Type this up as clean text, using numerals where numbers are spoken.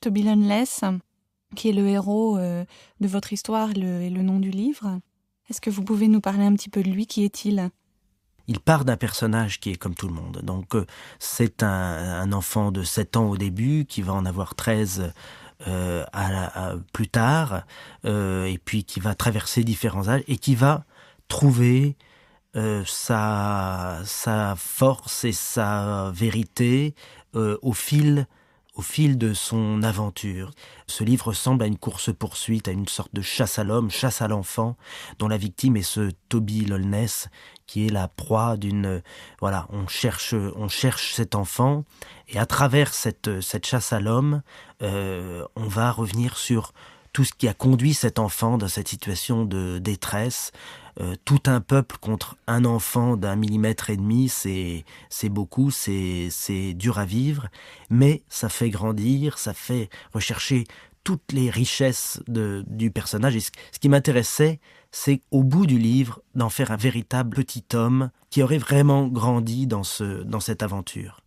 Toby Loneless, qui est le héros de votre histoire et le nom du livre. Est-ce que vous pouvez nous parler un petit peu de lui? Qui est-il? Il part d'un personnage qui est comme tout le monde. Donc c'est un enfant de 7 ans au début, qui va en avoir 13 plus tard, et puis qui va traverser différents âges, et qui va trouver sa force et sa vérité au fil de son aventure. Ce livre ressemble à une course-poursuite, à une sorte de chasse à l'homme, chasse à l'enfant, dont la victime est ce Toby Loneless, qui est la proie d'une... Voilà, on cherche cet enfant, et à travers cette chasse à l'homme, on va revenir sur tout ce qui a conduit cet enfant dans cette situation de détresse. Tout un peuple contre un enfant d'1,5 millimètre, c'est beaucoup, c'est dur à vivre, mais ça fait grandir, ça fait rechercher toutes les richesses du personnage. Et ce qui m'intéressait, c'est au bout du livre d'en faire un véritable petit homme qui aurait vraiment grandi dans cette aventure.